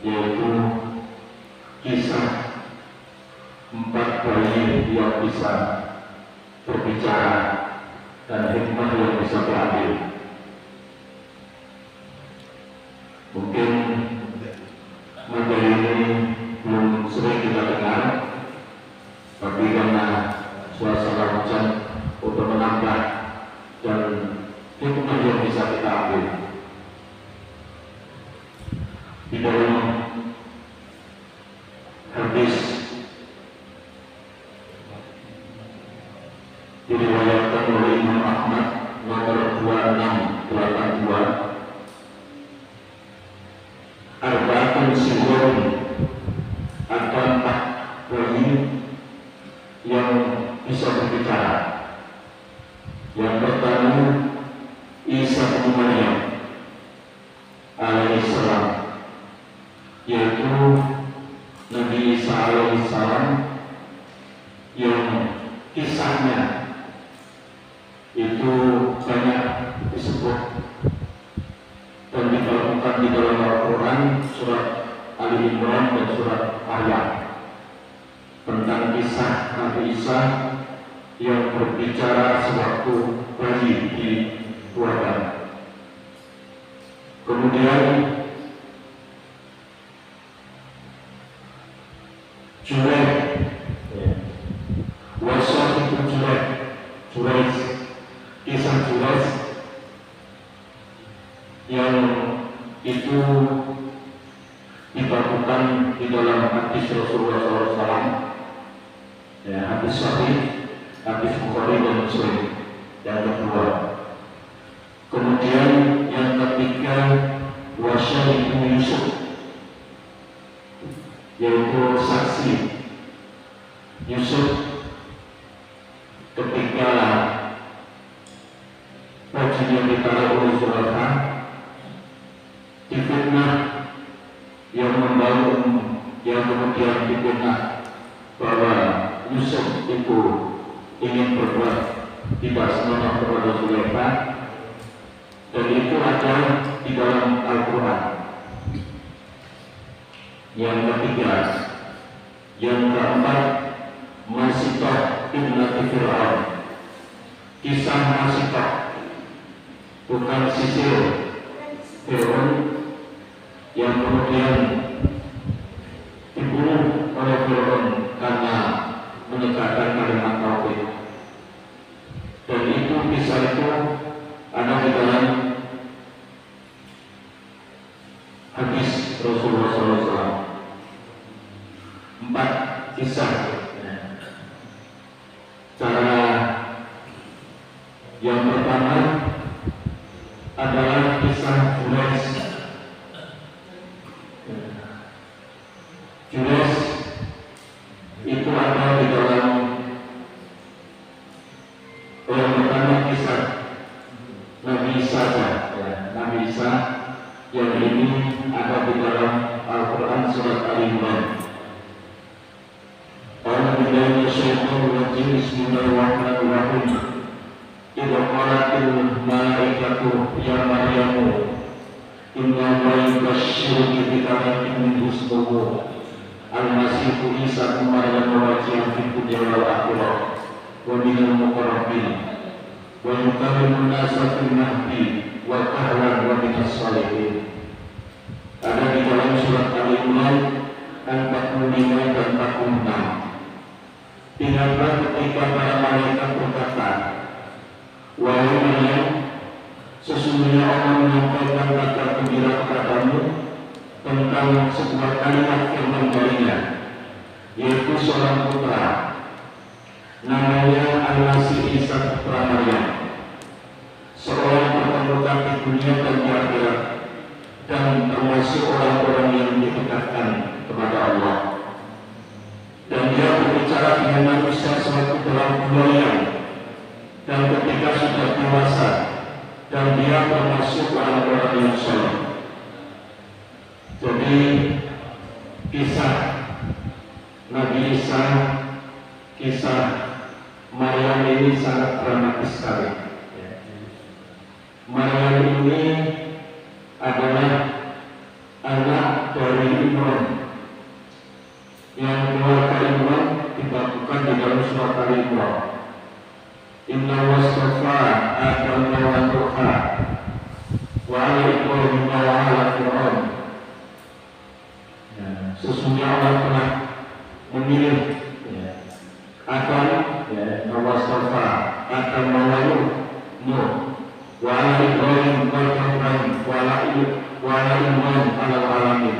yaitu kisah 4 bayi yang bisa berbicara dan hikmah yang bisa diambil. Mungkin materi ini belum sering kita dengar, tapi karena suasana hujan untuk menambah dan hikmah yang bisa kita ambil. Di dalam hadis diriwayatkan oleh Imam Ahmad nomor 2682, Arba'atun sihun, ada 4 bayi yang bisa berbicara. Yang pertama, Isa bin Maryam alaihissalam, yaitu Nabi Isa alaihissalam yang kisahnya itu banyak disebut dan dibawakan di dalam Al-Quran, surat Ali Imran dan surat Maryam, tentang kisah Nabi Isa yang berbicara sewaktu bayi di keluarga. Kemudian Jurayj, Wasat itu Jurayj, kisah Jurayj yang itu dibawakan di dalam hadis Rasulullah SAW, hadis sahih, hadis Bukhari dan Muslim yang kedua. Kemudian yang ketiga, Wasyahidu Yusuf, yaitu saksi Yusuf ketika bajunya ditaruh oleh Zulaikha, difitnah yang membangun, yang kemudian difitnah bahwa Yusuf itu ingin berbuat tidak senonoh kepada Zulaikha, dan itu ada di dalam Al-Quran. Yang ketiga, yang keempat, Masitah ibnati Fir'aun, kisah Masitah, bukan Sisir, Fir'aun yang kemudian dibunuh oleh Fir'aun karena menegakkan kalimat tauhid. Dan itu kisah itu ada di dalam hadis Rasulullah SAW. 4 kisah. Cara yang pertama adalah kisah Jurayj. Jurayj itu ada di dalam, yang pertama kisah Nabi Isa, Nabi Isa yang ini ada di dalam Al-Quran surat Al-Imran. Bismillahirrahmanirrahim. Idza qalatil malaikatu ya Maryamu inna Allaha yubashshiruki bi kalimatin minhu ismuhu al-Masihu Isa ibn Maryam wajihan fid dunya wal akhirah wa minal muqarrabin wa yukallimun nasa fil mahdi wa kahlan wa minas shalihin. Ada di dalam surat Al-Imran 45 dan 46. Ingatlah ketika para malaikat berkata, wahai Maryam, sesungguhnya Allah menyampaikan kabar gembira kepadamu tentang sebuah kalimat firman darinya, yaitu seorang putra, namanya Al-Masih Isa putra Maryam, seorang pertemukan di dunia dan di akhirat, dan termasuk orang-orang yang didekatkan kepada Allah. Dan dia berbicara dengan manusia sewaktu dalam buaya, dan ketika sudah dewasa, dan dia termasuk orang-orang yang saleh. Jadi kisah Nabi Isa, kisah Maryam ini sangat dramatis sekali. Maryam ini adalah anak dari Imran. Yang keluarga Imran dibakukan di dalam surat Al-Imran. Inna wasfafa Adam wa Nuha wa ala Ibrahim wa ala Fir'aun. Sesungguhnya Allah telah memilih Adam wasfafa Adam wa Nuh wa ala Ibrahim wa Ibrahim wa ala Imran ala alamin.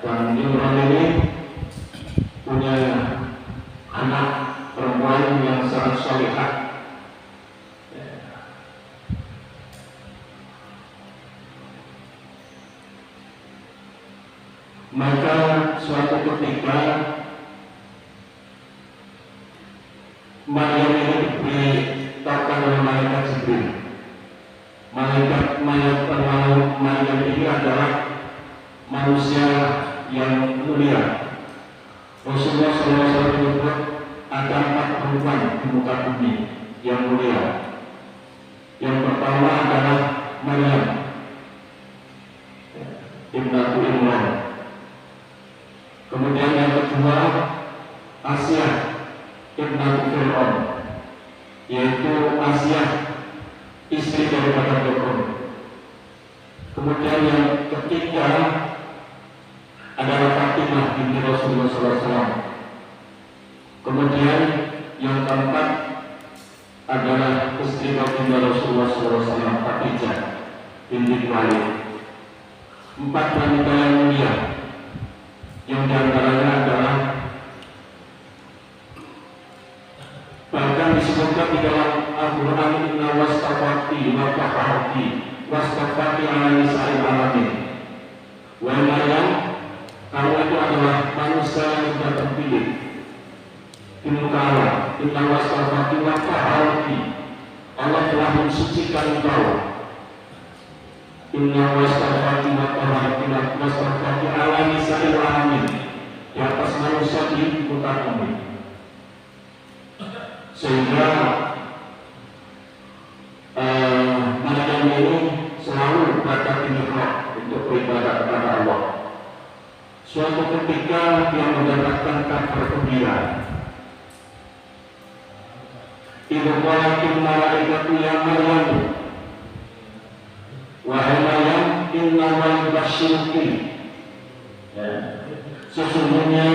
Dan Imran ini punya anak perempuan yang sangat salihah. Maka suatu ketika Maryam ini diberitakan oleh malaikat Jibril. Maryam ini adalah manusia yang mulia. Rasulullah SAW menyebut ada 4 perempuan di muka bumi yang mulia. Yang pertama adalah Maryam ibnatu Imran. Kemudian yang kedua Asia ibnatu Fir'aun, yaitu Asia istri daripada Fir'aun. Kemudian yang ketiga adalah Fatimah binti Rasulullah SAW. Kemudian yang keempat adalah istri baginda Rasulullah SAW, Khadijah binti Khuwailid. 4 wanita yang mulia, yang diantaranya adalah bahkan disebutkan di dalam Al-Quran, Inna wastafati wa tahati wastafati ala nisa'il alamin. Wa Maryam, kamu itu adalah manusia yang sudah terpilih di muka Allah. Inna wastafati wa tahati, Allah telah mensucikan engkau. Inna wastafati wa tahati wastafati ala nisa'il alamin, di atas manusia di muka bumi. Sehingga Maryam ini selalu berada di mihrab untuk beribadah kepada Allah. Suatu ketika dia mendapatkan kabar gembira. Idza qalatil malaikatu ya Maryam, wahai Maryam, inna ma yubashshiruki, sesungguhnya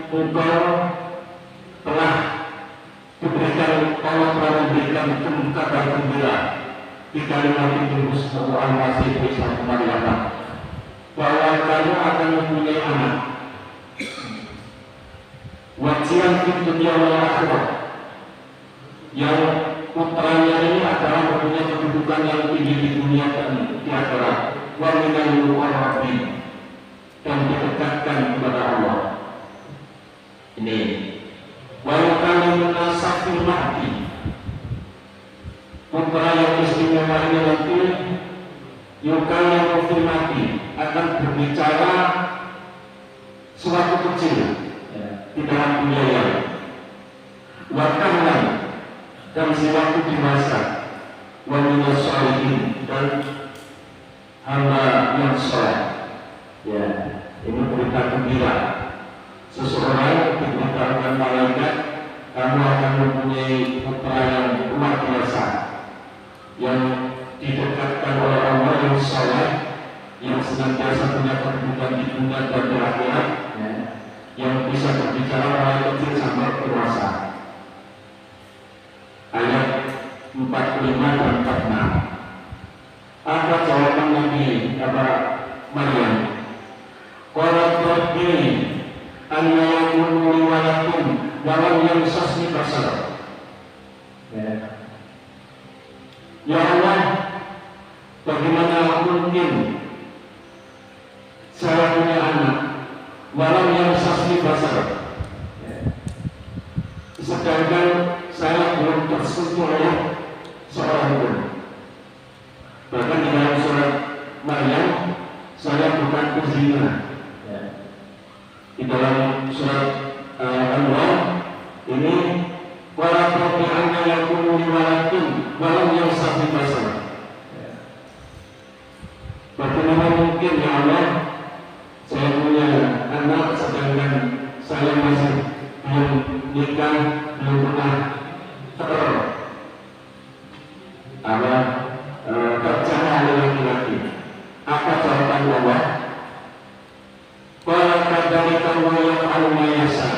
engkau telah diberikan, Allah telah memberikan kabar gembira di kalimat itu Al Masih Isa Maryam, bahwa kamu akan mempunyai anak. Wajian di dunia wal akhirat, yang putranya ini adalah mempunyai kedudukan yang tinggi di dunia dan di akhirat. Wa minal muqarrabin, dan didekatkan kepada Allah. Ini wa yukallimun nasa fil mahdi, putra yang istimewa ini nanti yukallimun fil mahdi, akan berbicara suatu kecil di dalam dunia yang wakahlan, dan sewaktu dewasa, wa minas sholihin, dan hamba yang soleh. Ya, ini berita gembira. Seseorang diberitakan malaikat, kamu akan mempunyai putra yang luar biasa, yang didekatkan oleh Allah, yang soleh, yang senantiasa punya kedudukan di dunia dan di akhirat, yang bisa berbicara mulai kecil sampai dewasa. Ayat 45 dan 46. Apa jawaban Nabi kepada Maryam? Qalat rabbi anna yakunu li waladun wa lam yamsasni basar. Ya Allah, bagaimana mungkin saya punya anak walau yang sasmi basar, sedangkan saya belum tersentuh oleh seorang pun. Bahkan di dalam surat Maryam, saya bukan berzina. Di dalam surat Al-Anwar ini, walaupun anna yakunu li waladun walau yang sasmi basar. Bagaimana mungkin ya Allah, saya punya anak sedangkan saya masih belum nikah, belum pernah terjana oleh laki-laki. Apa jawaban Allah? Qala kadzalika wa yaf'alu ma yasha.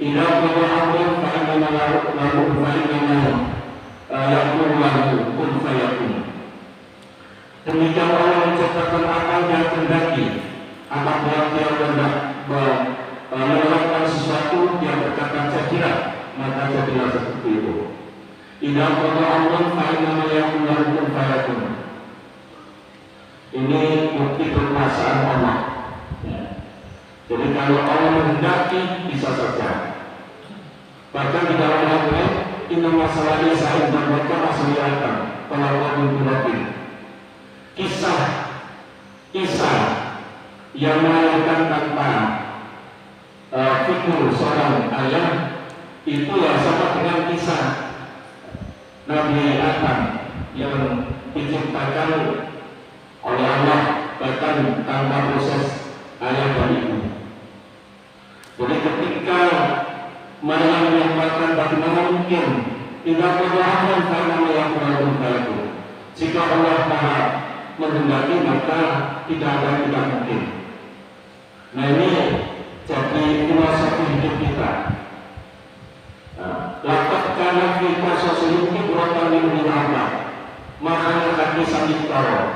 Idza qada amran fa inna lahu yaqulu lahu kun fayakun. Demikian Allah menciptakan apa yang kehendaki. Apabila dia hendak melakukan sesuatu yang berkata jadilah, maka jadilah seperti itu. Idza qada amran fa inna yaqulu lahu kun fayakun. Ini bukti kekuasaan Allah. Jadi kalau Allah menghendaki bisa saja. Bahkan di dalam ayat inna masalahnya sa'id dan mereka masalahkan kalau Allah menghendaki. Kisah yang melahirkan tanpa figur seorang ayah itu ya sama dengan kisah Nabi Adam yang diciptakan oleh Allah bahkan tanpa proses ayah dan ibu. Jadi ketika Maryam menyampaikan bagaimana mungkin tidak berlahan karena yang berlaku. Jika Allah Taala menghendaki maka tidak ada yang tidak mungkin. Nah ini jadi filosofi hidup kita. Lakukan karena kita sosial ini berapa minggu lama, makanya kaki sakit taruh.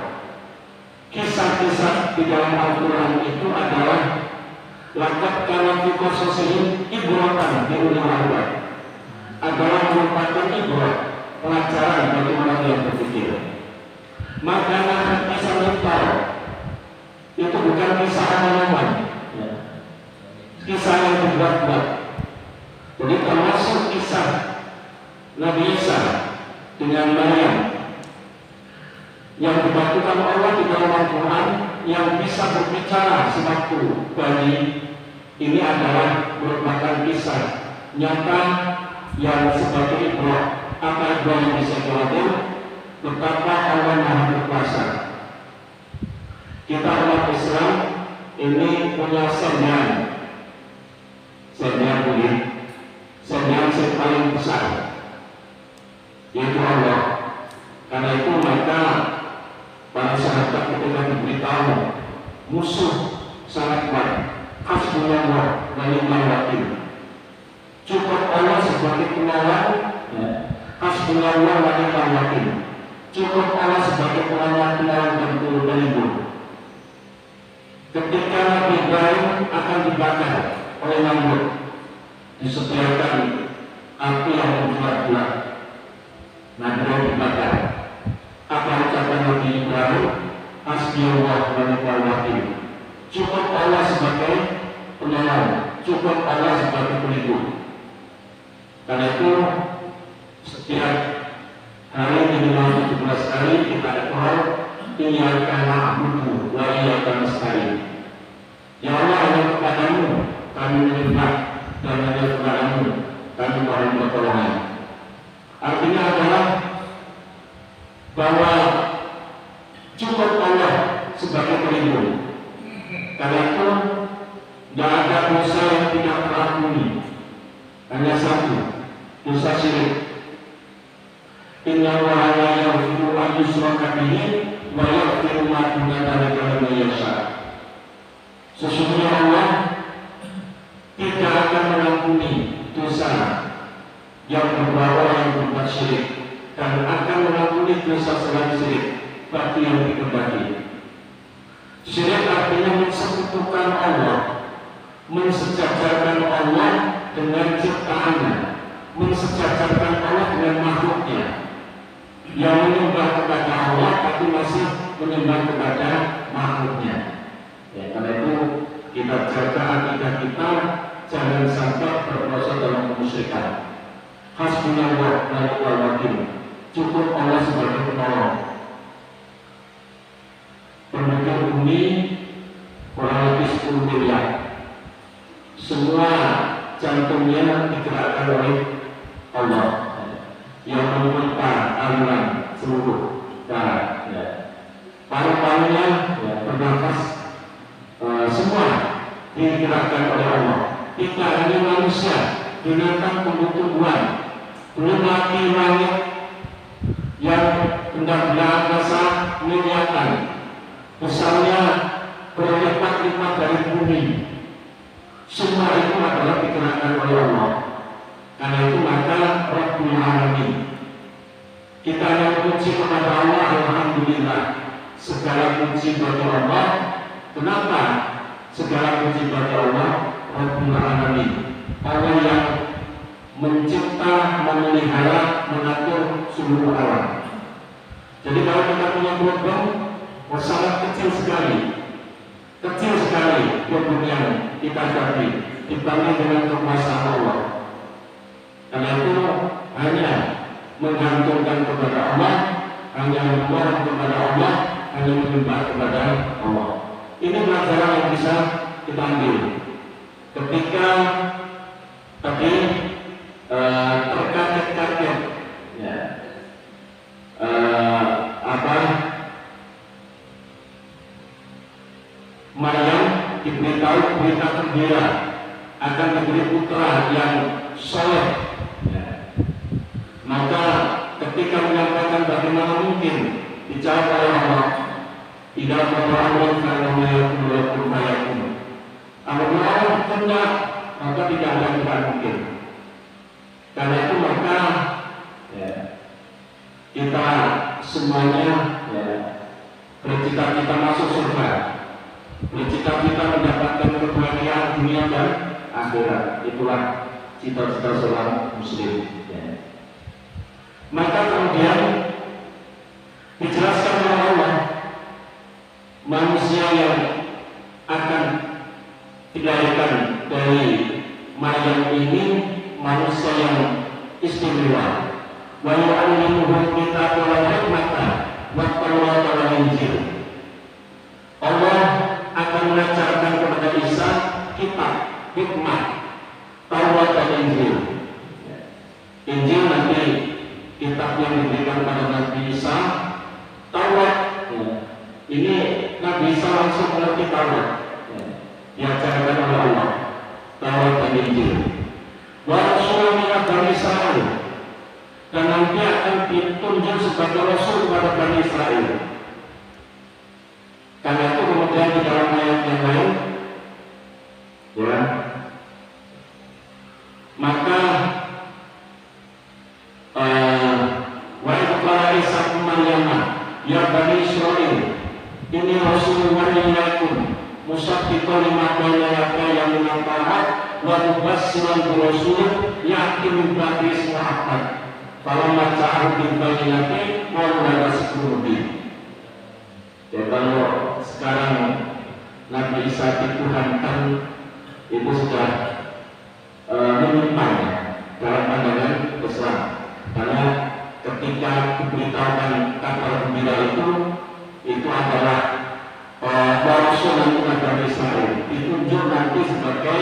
Kisah-kisah di dalam Al-Quran itu adalah lakukan karena kita sosial ibratan di ulama adalah merupakan ibrat pelajaran bagi orang yang berpikir. Makanya kisah Niftar itu bukan kisah angan-angan, kisah yang dibuat-buat. Jadi termasuk kisah Nabi Isa dengan Maryam yang dibantukan Allah di dalam Al-Quran yang bisa berbicara sewaktu bayi. Ini adalah merupakan kisah nyata yang sebagai ibrat. Apa ibrat yang bisa diambil? Betapa Allah Maha Berkuasa. Kita umat Islam ini punya senian budi, senian yang paling besar, yaitu Allah. Karena itu maka para sahabat ketika diberitahu musuh sangat kuat, hasbunallah wa ni'mal wakil, cukup Allah sebagai penolong, hasbunallah wa ni'mal wakil, cukup Allah sebagai penolong dan pelindung. Ketika Nabi Ibrahim akan dibakar oleh Namrud, disediakan api yang berbulat-bulat, Namrud dibakar. Apa ucapan Nabi Ibrahim? Hasbunallah wa ni'mal wakil, cukup Allah sebagai penolong, cukup Allah sebagai pelindung. Karena itu setiap hari minimal 17 kali kita iqrar iyyaka na'budu wa iyyaka nasta'in. Ya Allah, hanya kepadamu kami menyembah dan hanya kepadamu kami mohon pertolongan. Artinya adalah bahwa cukup Allah sebagai pelindung. Karena itu tidak ada dosa yang tidak terampuni, hanya satu, dosa syirik. Inna Allaha la yaghfiru an yushraka bihi wa yaghfiru ma duna dzalika liman yasha. Sesungguhnya Allah tidak akan mengampuni dosa yang berbuat syirik dan akan mengampuni dosa selain syirik bagi yang dikehendaki. Syirik artinya mensekutukan Allah, mensejajarkan Allah dengan ciptaannya, mensejajarkan Allah dengan makhluknya. Yang menyembah kepada Allah tapi masih menyembah kepada makhluknya. Ya, karena itu kita jaga akidah kita, jangan sampai berproses dalam kemusyrikan. Hasbunallah wa ni'mal wakil, cukup Allah sebagai penolong. Penduduk bumi kurang lebih 10 miliar. Semua jantungnya digerakkan oleh Allah yang memompa aliran seluruh darah. Paru-parunya bergerak digerakkan oleh Allah. Kita hanya manusia, binatang tumbuh-tumbuhan, belum lagi langit yang hendak angkasa menyiapkan besarnya berlipat-lipat dari bumi. Semua itu adalah digerakkan oleh Allah. Karena itu maka Rabbul Alamin, kita yang puji kepada Allah, alhamdulillah. Segala puji bagi Allah. Kenapa segala puji bagi Allah? Rabbul Alamin, Allah yang mencipta, memelihara, mengatur seluruh alam. Jadi kalau kita punya problem, sangat kecil sekali problem yang kita hadapi dibanding dengan kekuasaan Allah. Karena itu hanya menggantungkan kepada Allah, hanya memohon kepada Allah, hanya menyembah kepada Allah. Ini pelajaran yang bisa kita ambil ketika tadi terkaget-kaget ya, Maryam diberitahu berita gembira akan diberi putra yang soleh ya. Maka ketika menyampaikan bagaimana mungkin dijawab oleh Allah, tidak berdoa karena melakukan mayakun. Apabila Allah hendak, maka tidak ada yang tidak mungkin. Karena itu maka ya, kita semuanya ya, bercita-cita masuk surga, bercita-cita mendapatkan kebahagiaan dunia dan akhirat. Itulah cita-cita seorang muslim ya. Maka kemudian dijelaskan oleh Allah, manusia yang akan dilahirkan dari Maryam ini manusia yang istimewa. Wa yu'allimuhul kitaba wal hikmata wat tawrata wal injil. Allah akan mengajarkan kepada Isa kitab, hikmah, Taurat dan Injil. Injil nanti kitab yang diberikan pada Nabi Isa. Taurat ini Nabi Isa langsung mengerti Taurat, diajarkan oleh Allah, Taurat dan Injil. Wa rasulun min Bani Israil, dan nanti akan ditunjuk sebagai rasul kepada Bani Israel. Karena itu kemudian di dalam ayat yang lain ya, maka wa qala Isa bin Maryam ya Bani Israil inni rasulullah ilaikum musaddiqan lima bayna yadayya minat Taurat wa mubassiran bi rasulin ya'ti min ba'di ismihi Ahmad falamma ja'ahu bil bayyinati qalu la tasbihu bi. Ya, kalau sekarang Nabi Isa dituhankan itu sudah menyimpang dalam pandangan Islam. Karena ketika diberitahukan kabar gembira itu adalah Rasul nanti Bani Israel, ditunjuk nanti sebagai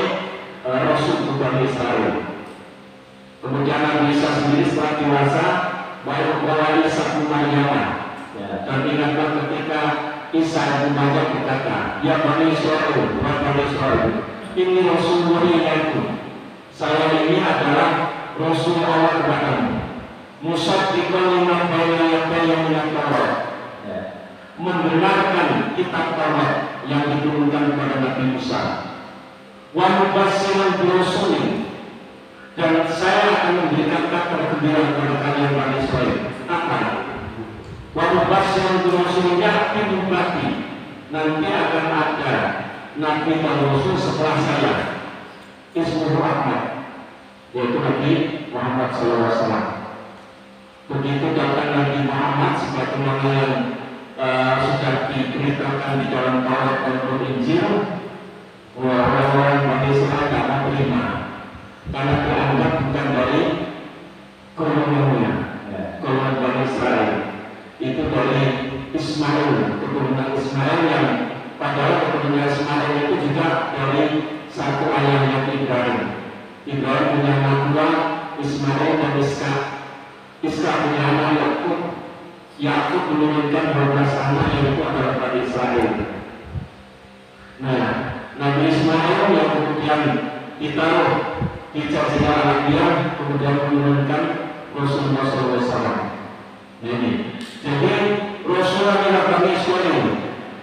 Rasul Bani Israel. Kemudian Nabi Isa sendiri setelah dewasa, baru bahwa Isa Maryam. Dan ingatlah ketika Isa bin Maryam berkata, ya Bani Israel, Bani Israel, ini Rasulullah ilaikum. Saya ini adalah Rasul Allah kepadamu. Musaddiqan lima bayna yadayya minat Taurat, membenarkan kitab Taurat yang diturunkan kepada Nabi Musa. Wa mubassiran bi rasulin, dan saya akan memberikan kabar gembira kepada kalian Bani Israel. Apa? Wa mubassiran bi rasulin ya'ti min ba'di, nanti akan ada Nabi dan Rasul setelah saya, ismuhu Ahmad, yaitu Nabi Muhammad SAW. Begitu datang Nabi Muhammad sebagaimana yang sudah diberitakan di dalam Taurat dan Injil, orang-orang Bani Israel tidak menerima karena dianggap bukan dari keturunannya. Keturunan Bani Israel itu dari Ismail, keturunan Ismail, yang padahal keturunan Ismail itu juga dari satu ayahnya Ibrahim. Ibrahim punya anak dua, Ismail dan Ishak. Ishak punya anak Yakub. Yakub menurunkan 12 anak, yang itu adalah Bani Israel. Nah, Nabi Ismail ditaruh di chargernya anak dia, kemudian menurunkan Rasulullah SAW. Ini. Jadi Rasulullah bilang suami,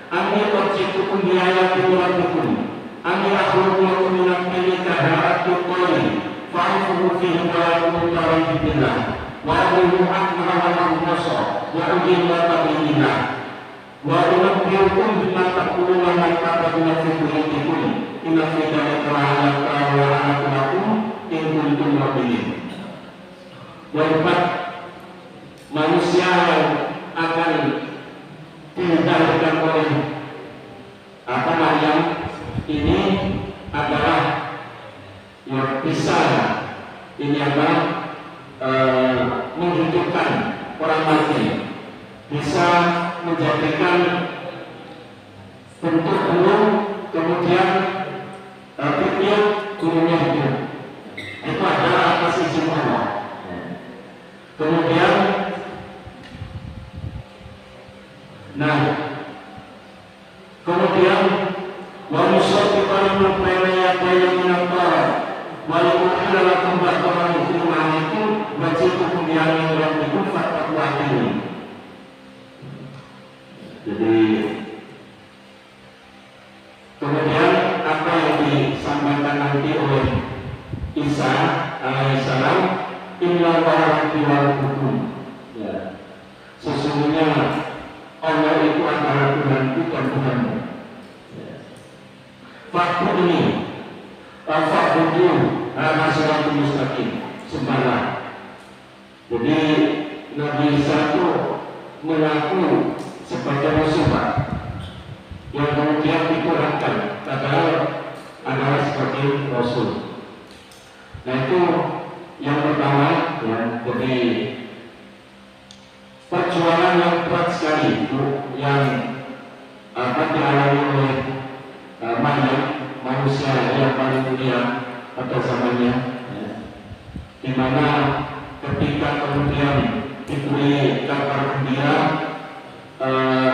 Ani terciptakan biaya pikiran hukum, Ani akhirnya minat pilih keharat tukoi, fa'afuhu fihi wa'afuhu billah, wa'afuhu akmarahan masa, wa'ujimu ta'billah, wa'unabbiukum bima taquluna man ta'abuna fi buyutikum, inna fi dhalika la'ayatan in kuntum mu'minin. Yang keempat, manusia yang akan dihindarkan oleh yang ini adalah yang bisa ini menghidupkan orang mati, bisa menjadikan bentuk gunung kemudian tiap gunungnya hidup. Itu adalah atas izin Allah. Kemudian kemudian wamusafiqan bayna yadayhi min al-tar wa yuhillu lakum ba'da itu wajibun bi'amin rabbikum fattaqu. Jadi kemudian apa yang disampaikan nanti oleh Isa alaihissalam, inna wa'alaikum wa'alaikum, ya, sesungguhnya Allah itu adalah Tuhanku dan Tuhanmu. Fakta ini, fakta itu masalah mustaqim, sembahlah. Jadi Nabi Isa itu mengaku sebagai Rasulullah yang kemudian dikurangkan, padahal adalah sebagai Rasul. Nah itu yang pertama, ya. Jadi perjuangan yang berat sekali yang dialami oleh manusia yang paling mulia pada zamannya, ya. Di mana ketika kemudian diberi kabar gembira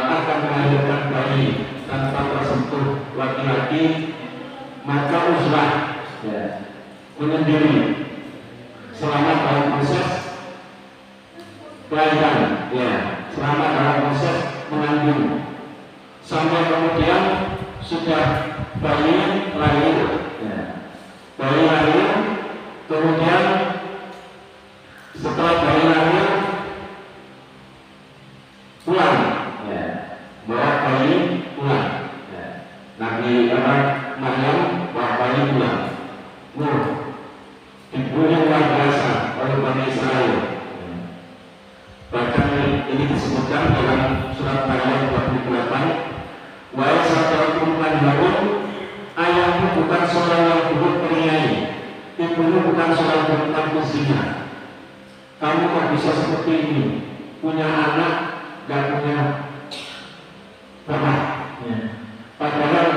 akan melahirkan bayi tanpa tersentuh laki-laki, maka Uzlah, ya, menyendiri selama dalam proses kelahiran, ya, selama dalam proses mengandung, sampai kemudian sudah bayi lahir, ya. Bayi lahir, kemudian setelah bayi lahir pulang, ya, bawa bayi pulang, ya. Nabi Maryam bawa bayi pulang. Dibunuh luar biasa oleh Bani Israel. Bahkan ini disebutkan dalam surat Maryam 28, wa sa'alakum man harun, ayahmu bukan seorang yang buruk periai, ibumu bukan seorang yang berlaku zina. Kamu kok bisa seperti ini, punya anak dan punya bapak, ya. Padahal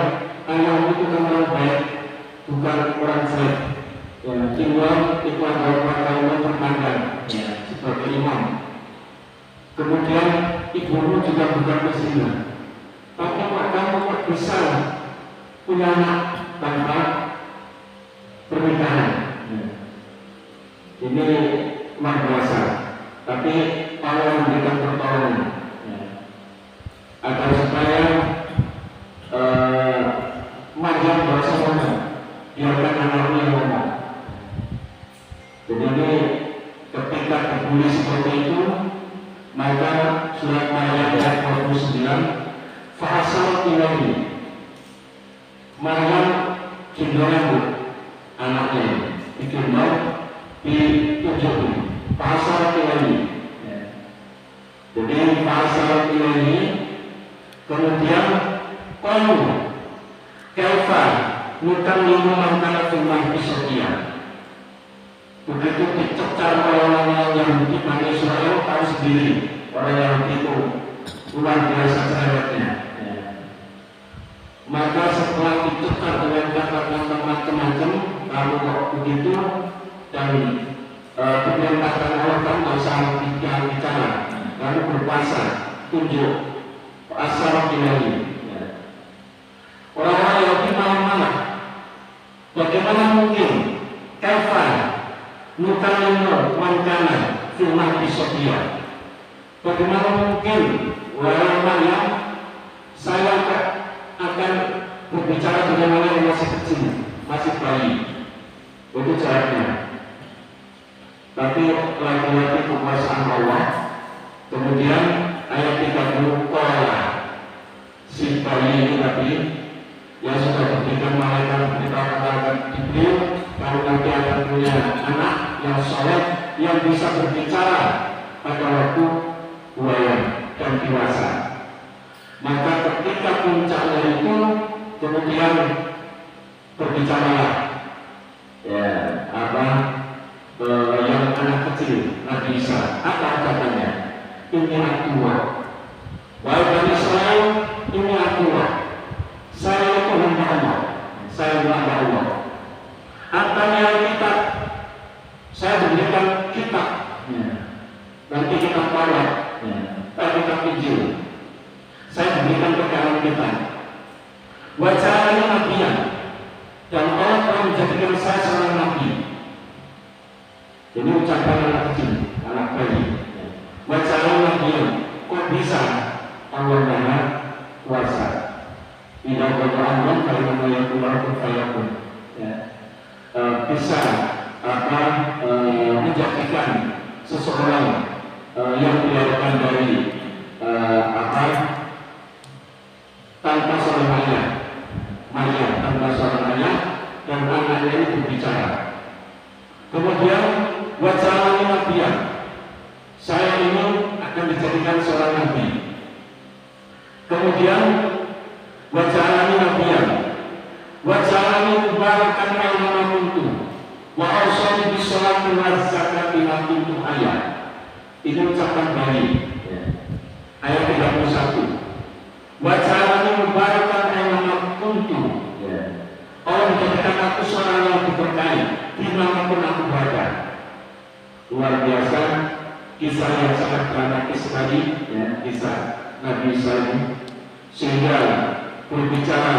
ayahmu itu orang baik, bukan orang jelek. Imam itu adalah orang terpandang, ya, sebagai imam. Kemudian ibumu juga bukan pezina, tapi kamu kok bisa punya anak tanpa pernikahan, ya. Ini luar biasa. Tapi Allah memberikan pertolongan, ya, agar supaya Maryam berasa ngomong, biarkan anaknya ngomong. Jadi ini ketika dibully seperti itu, maka surat Maryam ayat 29, fa'asal ilahi, Maryam gendong rambut anaknya, digendong di tujuh, fa'asal ilahi. Jadi fa'asal ilahi, kemudian kamu kaifa nukallimu man kana fil mahdi sabiyya. Begitu dicecar orang-orang Yahudi, Bani Israel tahu sendiri orang Yahudi itu luar biasa cerewetnya, ya. Maka setelah dicecar dengan kata-kata macam-macam, lalu kok begitu dan diperintahkan Allah kan nggak usah bicara, lalu berpuasa, tunjuk asal ilahi, ya. Orang-orang Yahudi malah bagaimana mungkin Sofia. Bagaimana mungkin yang saya akan berbicara dengan orang yang masih kecil, masih bayi? Itu caranya. Tapi lagi-lagi kekuasaan Allah. Kemudian ayat 30, si bayi ini tadi yang sudah diberikan malaikat beritahukan Jibril kalau nanti akan punya anak yang soleh yang bisa berbicara pada waktu buaya dan dewasa. Maka ketika puncaknya itu kemudian berbicaralah yang anak kecil Nabi Isa. Apa katanya? Ini aku. Wahai Bani Israel, ini aku. Saya itu hamba Allah. Saya hamba Allah. Antanya kita, saya berikan kitab. Nanti kita Taurat, kitab Injil. Saya berikan ke kalian kita. Wajahnya nabiyan, dan Allah telah menjadikan saya seorang nabi. Ini ucapan anak kecil, anak bayi. Wajahnya nabiyan, kok bisa Allah Maha Kuasa? Tidak berdoa kalau yang keluar berfayakun. Bisa menjadikan seseorang yang dilahirkan dari tanpa seorang ayah, tanpa seorang ayah, dan anaknya itu berbicara. Kemudian wajahnya nabiyan, saya ini akan dijadikan seorang nabi. Kemudian wajahnya nabiyan, wajahnya mubarakan aina kuntu, wa awsani bisolati wa zakati ma kuntu ayat. Ini ucapan bayi. Ayat 31. Wajahnya mubarakan aina kuntu. Allah menjadikan aku seorang yang diberkahi dimanapun aku berada. Luar biasa, kisah yang sangat dramatis sekali, kisah Nabi Isa ini. Sehingga berbicara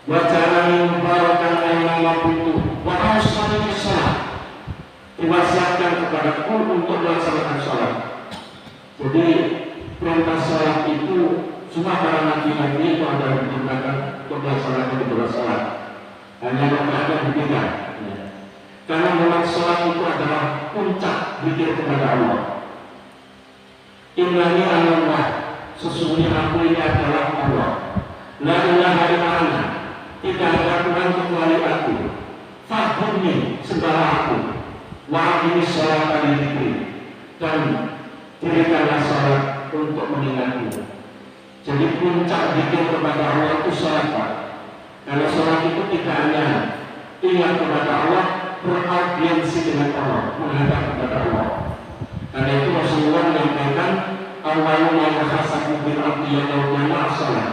wajahnya mubarakan aina kuntu wa awsani bisolati, diwasiatkan kepadaku untuk melaksanakan sholat. Jadi perintah sholat itu semua para nabi-nabi itu ada digunakan untuk melaksanakan ibadah sholat. Hanya ada berbeda. Karena memang sholat itu adalah puncak zikir kepada Allah. Innani Allah, sesungguhnya aku ini adalah Allah. La ilaha illallah, tidak ada Tuhan kecuali aku. Fa'budni, sembahlah aku. Wa'adini sholat al-zikri, dan dirikanlah sholat untuk mengingatku. Jadi puncak zikir kepada Allah itu sholat, Pak. Kalau sholat itu tidak hanya ingat kepada Allah, beraudiensi dengan Allah, menghadap kepada Allah. Karena itu Rasulullah menyampaikan Allahumma yahasabu bil abdi yawma sholat.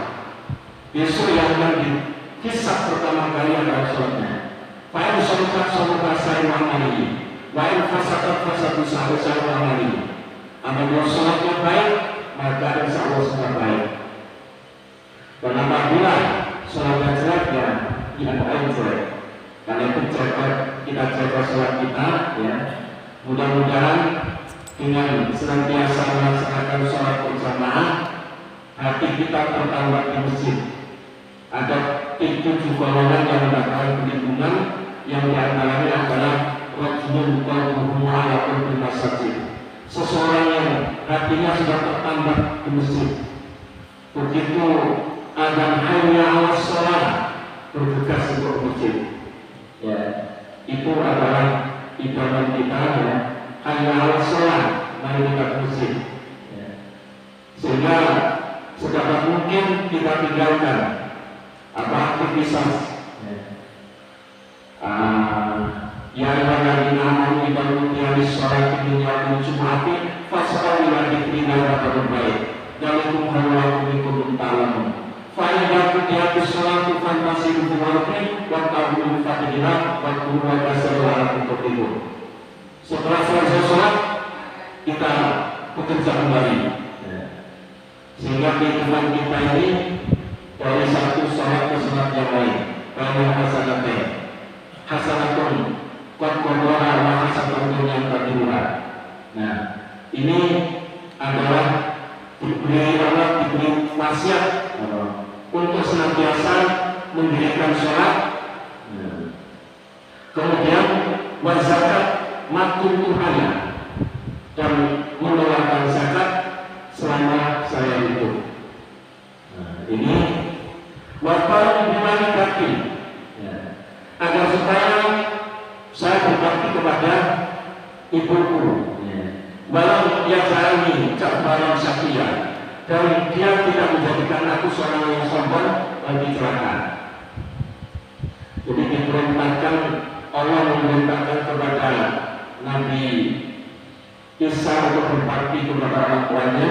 Besok yang akan dikisah pertama kali adalah sholatnya. Fa'in sholat saya mengamali, wa'in fasadat saya mengamali. Apabila sholatnya baik, maka insya Allah semua baik. Dan apabila sholatnya jelek, ya diantaranya jelek. Karena itu kita jaga sholat kita, mudah-mudahan dengan senantiasa melaksanakan sholat berjamaah, hati kita tertambah di masjid. Ada 7 golongan yang mendapatkan perlindungan, yang diantaranya adalah rajulun qalbuhu ala qalbi masjid. Seseorang yang hatinya sudah tertambah di masjid. Begitu adzan hayya 'alas shalah, bergegas untuk masjid. Itu adalah ibadah kita, hayya 'alas shalah, mari kita ke masjid. Sehingga sedapat mungkin kita tinggalkan aktivitas ya ayyuhalladzina amanu idza nudiya lis-sholati min yaumil jumu'ati fas'au ila dzikrina wa dzikrillahi baik. Dzalikum khairun lakum ta'lamun. Fa idza qudiyatish sholatu fantasiru fil ardi wabtaghu min fadlillah wadhkuru ma la'allakum tuflihun. Setelah selesai sholat, kita bekerja kembali, sehingga kehidupan kita ini dari satu sholat ke sholat yang lain. Karena hasanatun qad qadara wa hasanatun yang kedua. Nah, mendirikan sholat, kemudian wazakat matul Tuhannya dan mengeluarkan zakat selama saya hidup. Ini waktu dimana kaki agar supaya saya berbakti kepada ibuku. Walau dia jalani cabaran Satya dan dia tidak menjadikan aku seorang yang sombong dan celaka. Jadi diperintahkan, Allah memerintahkan kepada Nabi Isa untuk berbakti kepada orang tuanya,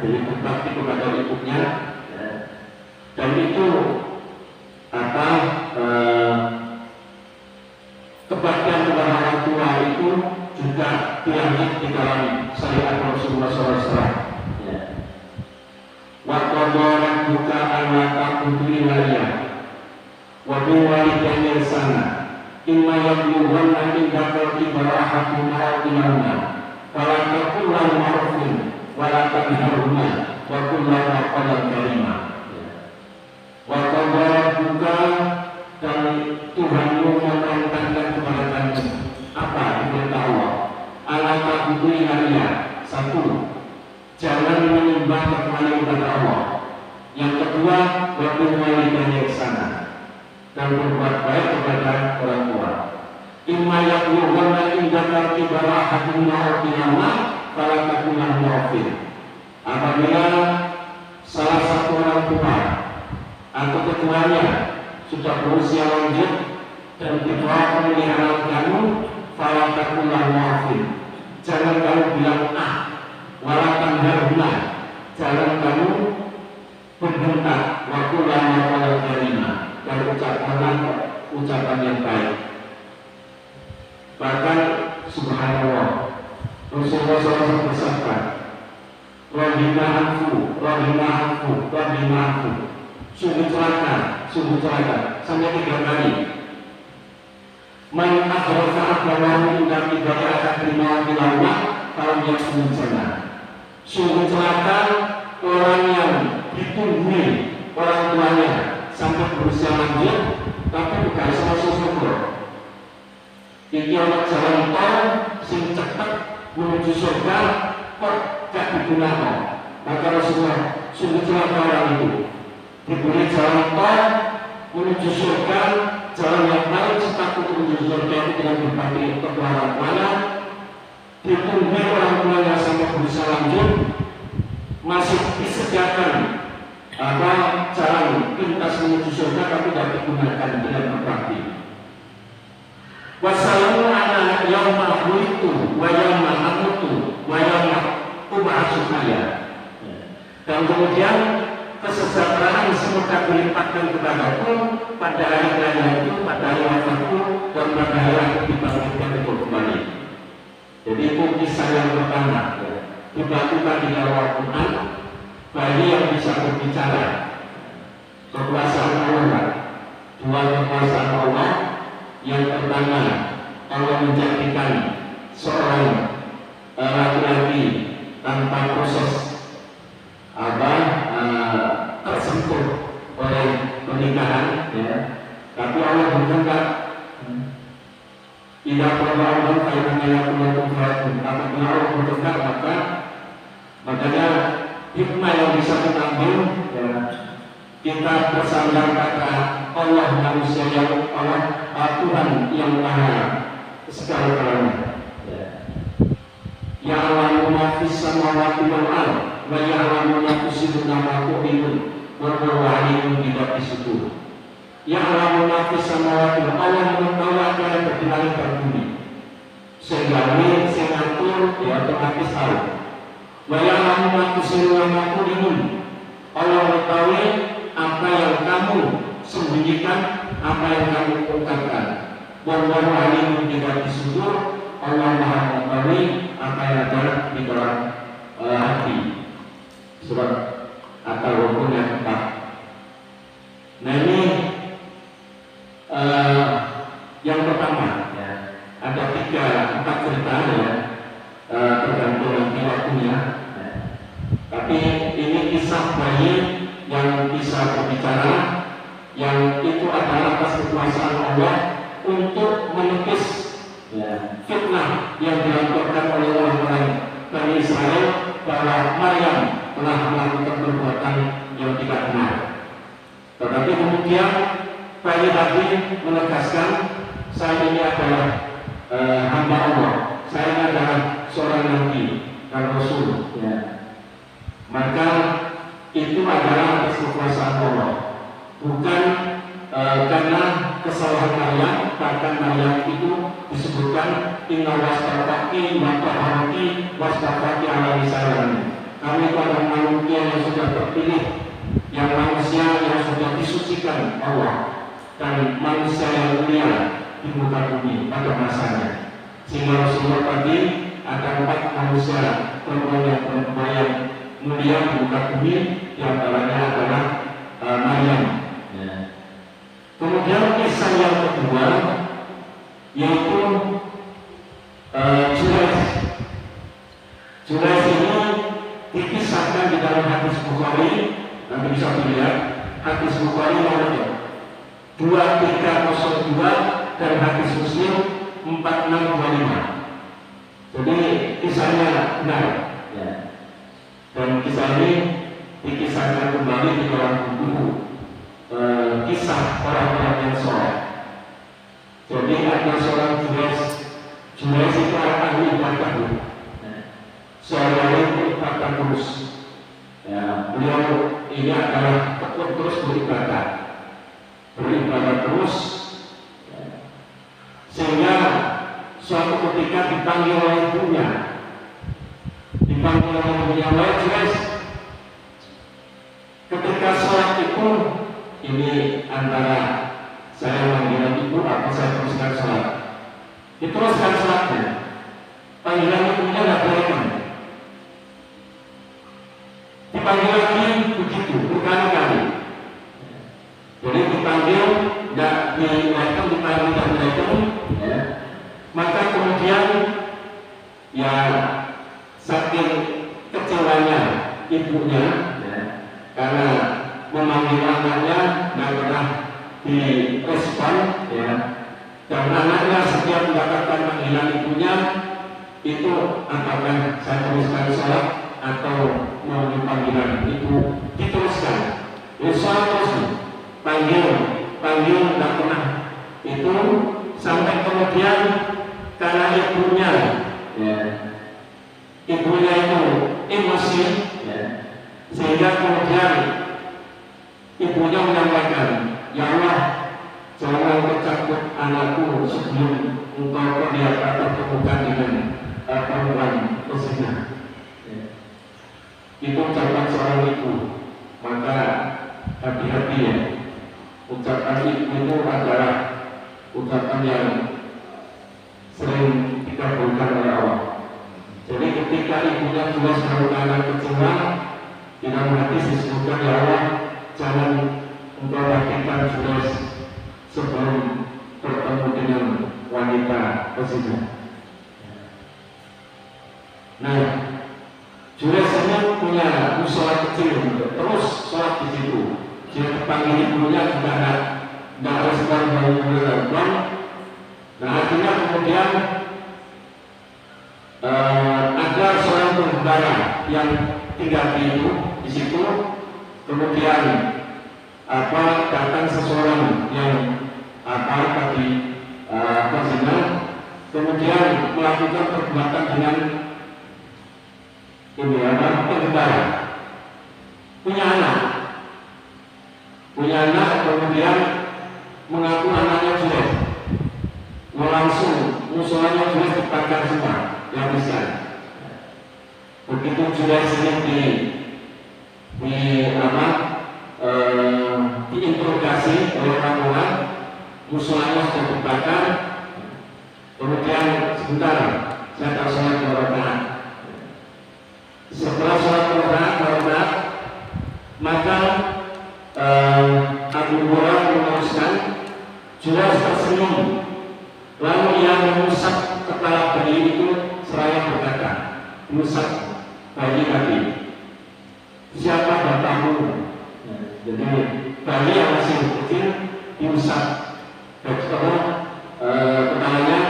jadi berbakti kepada ibunya, dan itu kebaktian kepada orang tua itu juga diambil di dalam syariat Rasulullah SAW. Waktu orang buka anak putri layak, waktu walidnya sana, imma yabluwan nanti bakal ibarahatu ma'atilahuna, walakakullahu ma'rufin, walakabiharuna, wakullahu ma'apalan karimah. Waktu orang buka dan Tuhanmu memerintahkan kepada kamu apa diperintah Allah? Allah ta'budu illallah. Satu, jangan menyembah kecuali kepada Allah. Yang kedua, waktu walidayya ihsana, dan berbuat baik kepada orang tua. Imma yablughanna indaka kibara ahaduhuma aw kilahuma fala takunanhu mu'afin. Apabila salah satu orang tua atau keduanya sudah berusia lanjut dan kedua pemeliharaan kamu, fala takunanhu mu'afin. Jangan kamu bilang walakan haruna, jangan kamu berbentak, waktu lama pada terima, dan ucapan yang baik. Bahkan subhanallah, Rasulullah SAW bersabda, Rahimahku, sungguh celaka, sampai 3 kali. Man akhraja agamahu dan ibadah akan terima bilawah, kalau dia sempurna. Sungguh celaka orang yang ditunggui orang tuanya sampai berusia lanjut, tapi bukan sama syukur. Iki anak jalan tol sing cepat menuju surga kok gak digunakan. Maka Rasulullah, sungguh celaka orang itu diberi jalan tol menuju surga, jalan yang paling cepat untuk menuju surga itu dengan berbakti kepada orang tuanya. Ditunggui orang tuanya sampai berusia lanjut, masih disediakan jalan pintas menuju surga, tapi tidak digunakan dengan berbakti. Wassalamu ala yauma hulitu wa yauma amutu wa yauma ub'atsu hayya. Dan kemudian kesejahteraan semoga dilimpahkan kepadaku pada hari raya itu, pada hari wafatku, dan pada hari aku dibangkitkan itu kembali. Jadi itu kisah yang pertama dibagikan di dalam Al-Quran bagi yang bisa berbicara. Kekuasaan Allah, dua kekuasaan Allah. Yang pertama, Allah menjadikan seorang laki-laki tanpa proses tersentuh oleh pernikahan, tapi Allah berkehendak tidak perlu Allah kaitannya dengan Tuhan. Apabila Allah berkehendak, makanya hikmah yang bisa kita ambil, kita bersandar pada Allah manusia yang Allah, Tuhan yang maha segala-galanya. Ya'lamu ma fis samawati wal ardh wa ya'lamu ma tusirruna wa tu'linun wa huwa alimun bi dzati sudur. Ya'lamu ma fis samawati wal ardh, Allah mengetahui apa yang di langit dan bumi. Sehingga ini sengatur otomatis tahu. Wa ya'lamu ma tusirruna wa tu'linun, Allah mengetahui apa yang kamu sembunyikan, apa yang kamu ungkapkan. Wallahu alimun bi dzati sudur, Allah maha mengetahui apa yang ada di dalam hati. Surat At-Tawbah yang 4. Nah ini yang pertama, ada 4 cerita tergantung nanti waktunya. Tapi ini kisah bayi yang bisa berbicara, yang itu adalah atas kekuasaan Allah untuk menepis fitnah yang dilakukan oleh orang-orang Bani Israel bahwa Maryam telah melakukan perbuatan yang tidak benar. Tetapi kemudian bayi tadi menegaskan, saya ini adalah hamba Allah, saya ini adalah seorang nabi dan rasul. Maka itu adalah atas kekuasaan Allah, bukan karena kesalahan Maryam. Bahkan Maryam itu disebutkan inna wastafaki wa taharaki wastafaki ala lisanani. Kami adalah manusia yang sudah terpilih, yang manusia yang sudah disucikan Allah, dan manusia yang mulia di muka bumi pada masanya. Sehingga Rasulullah tadi ada 4 manusia perempuan yang mulia di muka bumi, yang antaranya adalah Maryam. Kemudian kisah yang kedua yaitu Jurayj ini dikisahkan di dalam hadis Bukhari. Nanti bisa dilihat hadis Bukhari nomor 2302 dan hadis Muslim 4625. Jadi kisahnya benar, dan kisah ini dikisahkan kembali di dalam buku kisah orang-orang yang soleh. Jadi ada seorang Jurayj itu ahli ibadah, seorang ibadah terus. Beliau ini adalah tekun terus beribadah terus, sehingga suatu ketika dipanggil oleh ibunya, wahai Jurayj, ketika sholat itu, ini antara saya manggil ibu atau saya teruskan sholat, diteruskan sholatnya. Panggilan ibunya tidak boleh kan? Dipanggil lagi begitu berkali-kali. Jadi dipanggil tidak dilakukan, dipanggil tidak dilakukan, maka kemudian saking kecewanya ibunya karena memanggil anaknya tidak pernah direspon, dan anaknya setiap mendapatkan panggilan ibunya itu apakah saya teruskan sholat atau mau panggilan ibu diteruskan. Sholat terus panggil tidak pernah itu, sampai kemudian karena ibunya itu emosi, sehingga kemudian ibunya menyampaikan, ya Allah, jangan kecabut anakku sebelum engkau perlihatkan pertemukan dengan perempuan pesina. Itu ucapan seorang ibu. Maka hati-hati ya, ucapan ibu itu adalah ucapan yang sering dikabulkan oleh Allah. Jadi ketika ibunya juga melakukan kecewa, di dalam hati disebutkan, ya Allah, jangan engkau bangkitkan Jurayj sebelum bertemu dengan wanita pesina. Nah, Jurayj ini punya musola kecil, terus sholat di situ. Dia dipanggil ibunya juga tidak respon dari perempuan. Nah, akhirnya kemudian ada seorang penggembala yang tinggal di situ. Kemudian datang seseorang yang tadi berzina, kemudian melakukan perbuatan dengan penggembala. Punya anak, kemudian mengaku anaknya Jurayj. Langsung musolanya Jurayj dibakar semua, dihabiskan. Begitu Jurayj ini diinterogasi oleh orang-orang, musolanya sudah dibakar. Kemudian sebentar, saya tak sholat 2 rakaat. Setelah sholat 2 rakaat, maka Abu Hurairah meneruskan, Jurayj tersenyum, lalu ia mengusap kepala bayi itu seraya berkata, mengusap bayi tadi, siapa bapakmu? Jadi bayi yang masih kecil bisa kepalanya,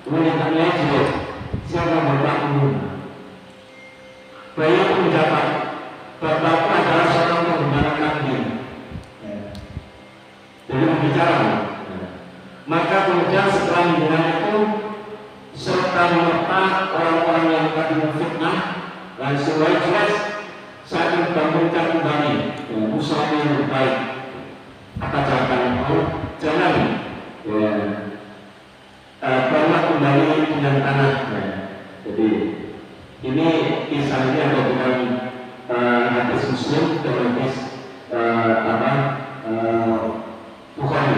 kemudian tangannya jelek. Siapa bapak umum? Bayi pun mendapat bapakku adalah seorang pengembara kambing. Jadi berbicara. Maka kemudian setelah hubungan itu serta merta orang-orang yang tadi memfitnah langsung jelas saat dibangunkan kembali usaha yang lebih baik. Apa jawaban itu? Jangan banyak kembali dengan tanah. Jadi ini kisahnya ada dengan hadis Muslim dan hadis Bukhari.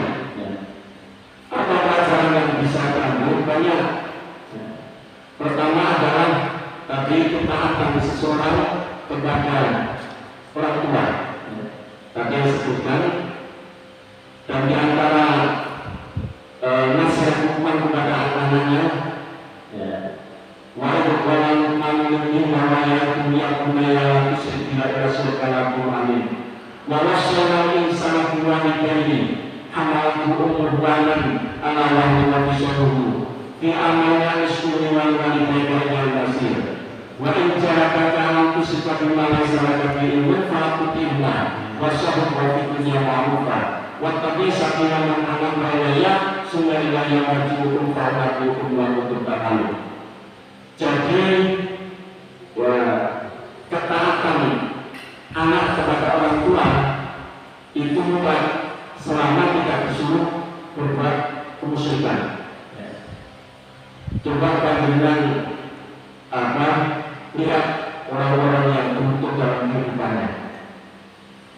Apa pelajaran yang bisa diambil? Banyak. Pertama adalah tadi ketaatan seseorang kepada orang tua. Tadi yang disebutkan, dan di antara nasihat Luqman kepada anak-anaknya, wa idqalan amin wa yakum yakumaya tusyrik rasulullah amin wa wasyana insana biwalidayni hamalatu umurbanan ala wahyi wa bisyuruhu fi amalnya iskuni wal walidayni wal nasir wa in jarakaka antu sifat bimana sarakaka ilmu fa'akutihna wa syahud wa fitunya ma'amukah wa tabi sakina man anak rayaya sungai ilahya marjuhukum fa'akatukum wa kutum ta'alu. Jadi ketaatan anak kepada orang tua itu bukan selama tidak disuruh berbuat kemusyrikan. Coba bandingkan lihat orang-orang yang beruntung dalam kehidupannya,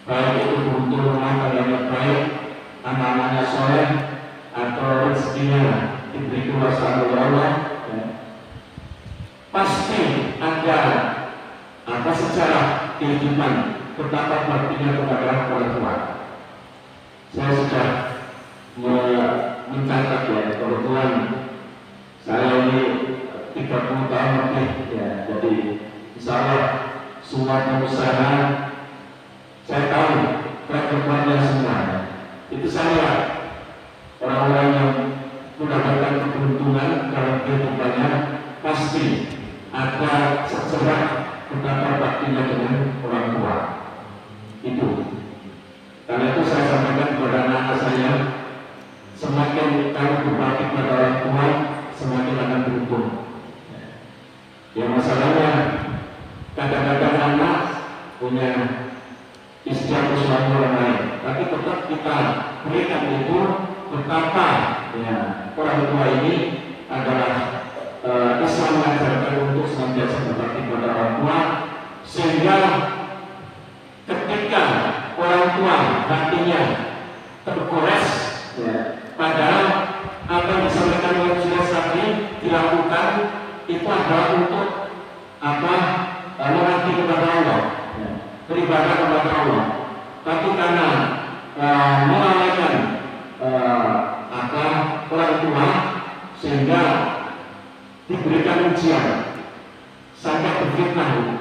baik itu beruntung rumah tangganya baik, anak-anaknya soleh, atau rezekinya diberi kuasa oleh Allah. Pasti ada secara kehidupan betapa baktinya kepada orang tua. Saya sudah mencatat kebetulan saya ini 30 tahun lebih jadi insya Allah semua pengusaha saya tahu track-recordnya semua. Itu saya orang-orang yang mendapatkan keberuntungan dalam kehidupannya pasti ada sejarah betapa baktinya dengan orang tua itu. Karena itu saya sampaikan kepada anak saya, semakin kamu berbakti kepada orang tua, semakin akan beruntung. Ya masalahnya kadang-kadang anak punya istri atau suami orang lain, tapi tetap kita berikan itu betapa orang tua ini adalah Islam mengajarkan untuk senantiasa berbakti kepada orang tua, sehingga ketika orang tua hatinya tergores, padahal apa yang disampaikan oleh Jules tadi dilakukan itu adalah untuk mengabdi kepada Allah, beribadah kepada Allah, tapi karena melalaikan orang tua sehingga diberikan ujian sampai berfitnah,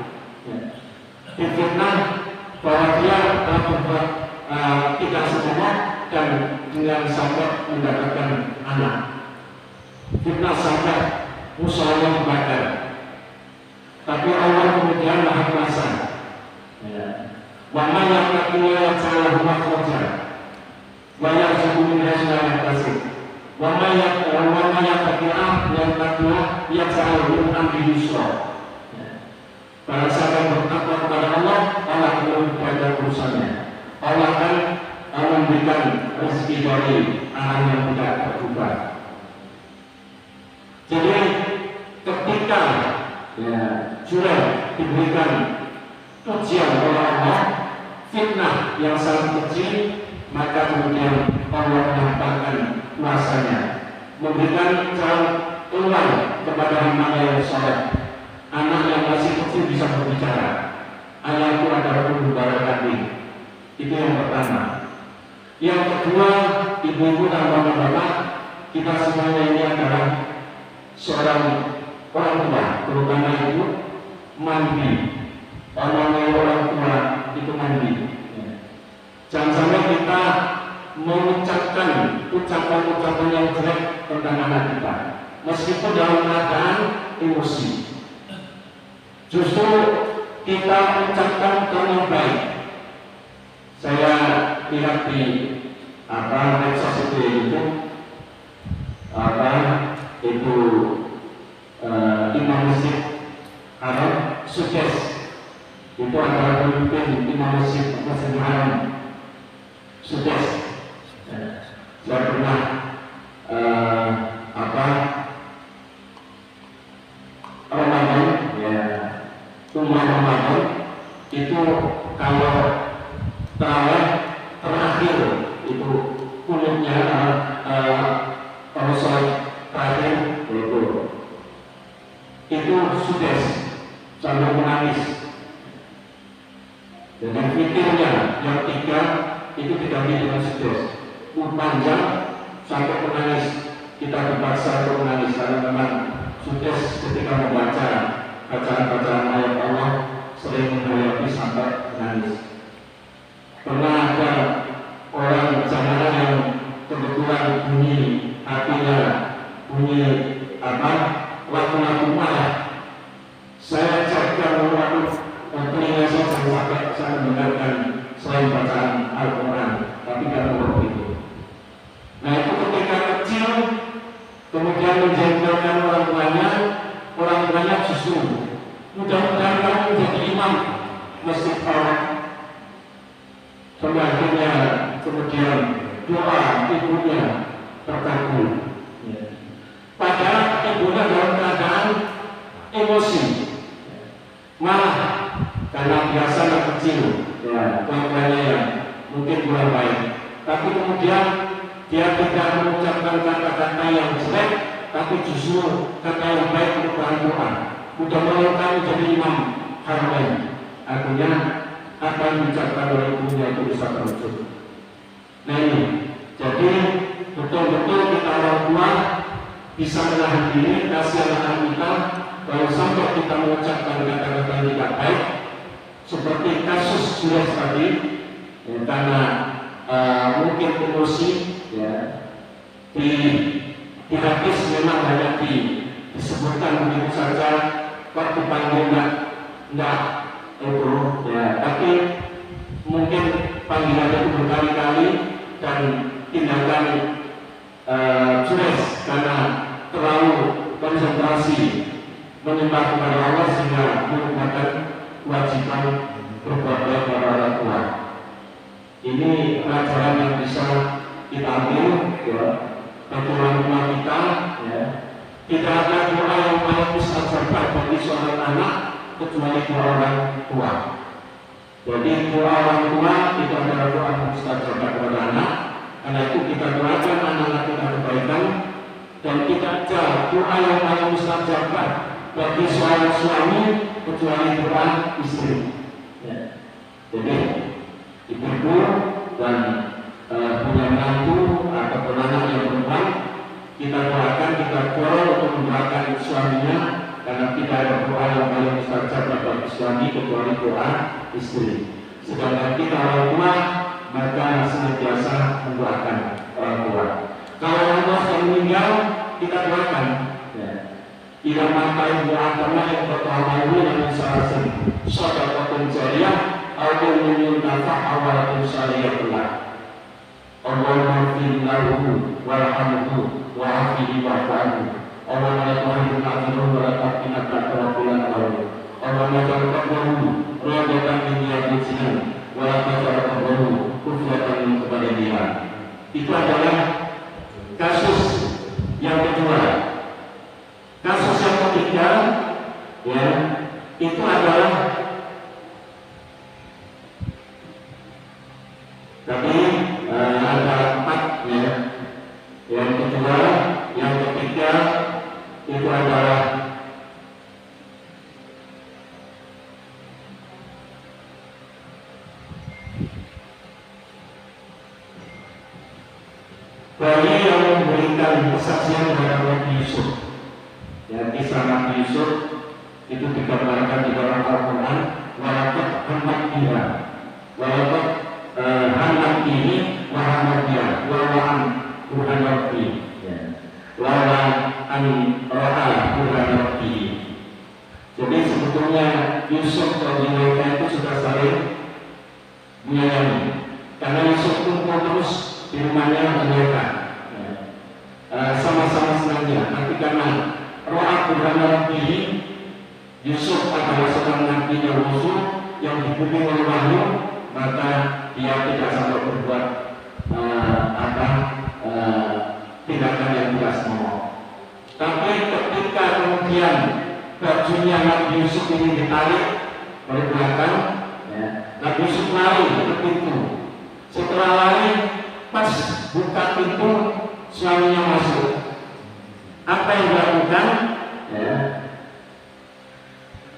bahwa dia berbuat tidak senonoh dan dengan sampai mendapatkan anak. Fitnah sampai musuhnya dibakar. Tapi Allah kemudian Maha Kuasa. Wa ma yaqulu ya ta'ala makhraja wa yarzuqu min haitsu la yahtasib. Wa ma yaqulu yang kedua ya ta'ala amri yusra. Para sahabat bertakwa kepada Allah, Allah akan memperbaiki urusannya. Allah akan memberikan rezeki dari anak yang tidak terduga. Jadi ketika Jurel diberikan ujian oleh Allah, fitnah yang sangat kecil, maka kemudian Allah menampakkan kuasanya, memberikan jalan keluar kepada hamba yang soleh. Anak yang masih kecil bisa berbicara. Ayahku adalah pengembara kambing. Itu yang pertama. Yang kedua, ibu-ibu dan bapak-bapak, kita semuanya ini adalah seorang orang tua, terutama ibu, mandi. Orang tua itu mandi. Jangan sampai kita mengucapkan ucapan-ucapan yang jelek tentang anak kita, meskipun dalam keadaan emosi. Justru kita mengucapkan yang baik. Saya lihat di medsos itu Imam Masjid Haram Sukses, itu adalah pemimpin Imam Masjid Haram Sukses. Saya pernah Ramadan, umrah Ramadan itu kalau tarawih terakhir itu kulitnya kalau sholat terakhir itu sudah sampai menangis. Dan fikirnya yang tiga itu diganti dengan sudah panjang sampai menangis. Kita terpaksa untuk menangis karena memang sudah ketika membaca bacaan-bacaan ayat Allah sering menghayati sampai menangis. Pernah ada orang jamaah yang kebetulan bunyi hatinya bunyi lagu-lagu marah. Saya cakap telinga saya sampai saya mendengarkan selain bacaan Al-Quran, tapi karena begitu. Nah itu ketika kecil kemudian menjengkelkan orang tuanya justru mudah-mudahan kamu menjadi imam masjid Allah. Sampai akhirnya kemudian doa ibunya terkabul. Padahal ibunya dalam keadaan emosi, malah karena biasa anak kecil, tuan-tuannya yang mungkin kurang baik. Tapi kemudian dia tidak mengucapkan kata-kata yang jelek, tapi justru kata yang baik untuk bahan doa. Mudah-mudahan kamu jadi imam Haramain. Artinya apa yang diucapkan oleh ibunya itu bisa terwujud. Nah ini, jadi betul-betul kita orang tua bisa menahan diri, kasih anak kita kalau sampai kita mengucapkan kata-kata yang tidak baik, seperti kasus Jules tadi, karena mungkin emosi, di hadis memang banyak disebutkan begitu saja, waktu panggil enggak tapi mungkin panggilan itu berkali-kali dan tindakan Jules karena terlalu konsentrasi menyembah kepada Allah sehingga merupakan kewajiban berbuat baik kepada orang tua. Ini pelajaran yang bisa kita ambil bagi orang tua kita. Tidak ada doa yang paling mustajabah bagi seorang anak kecuali doa orang tua. Jadi doa orang tua itu adalah doa yang mustajabah kepada anak. Karena itu kita doakan anak-anak kita kebaikan, dan kita ajar doa yang paling mustajabah bagi seorang suami kecuali doa istri. Jadi ibu dan punya menantu atau anak yang perempuan, kita doakan, kita dorong untuk mendoakan suaminya, karena tidak ada doa yang paling mustajabah bagi suami kecuali doa istri. Sedangkan kita orang tua, maka senantiasa mendoakan orang tua. Kalau orang tua yang meninggal, kita doakan. Tidak makai doakanlah yang pertama ini yang sahaja sedekah jariyah atau menyuntakah awal syariah pula. Allahumma fil lahu warhamhu wa'afihi wa'afu. Allahumma la tu'akhidhna wa la tahmilna ta'ala lahu. Allahumma ja'alhu radatan min yajinan wa la taj'alhu kufratan kepada dia. Itu adalah kasus yang kedua. Kasus yang ketiga, itu adalah tadi ada 4 Yang kedua, yang ketiga itu adalah bayi yang memberikan kesaksian kepada Nabi Yusuf. Kisah Nabi Yusuf itu digambarkan di dalam Al-Quran. Walakat hendak ini Muhammadiyah lawan Tuhan Rabbi, lawan an roha Tuhan Rabbi. Jadi sebetulnya Yusuf dan Zulaikha itu sudah saling menyayangi, karena Yusuf kumpul terus di rumahnya Zulaikha, sama-sama senangnya. Tapi karena roha Tuhan Rabbi, Yusuf adalah seorang nabi yang musuh yang dibimbing oleh wahyu, maka dia tidak sampai berbuat tindakan yang tidak senonoh. Tapi ketika kemudian bajunya Nabi Yusuf ini ditarik oleh belakang, Nabi Yusuf lari ke pintu. Setelah lari, pas buka pintu, suaminya masuk. Apa yang dilakukan?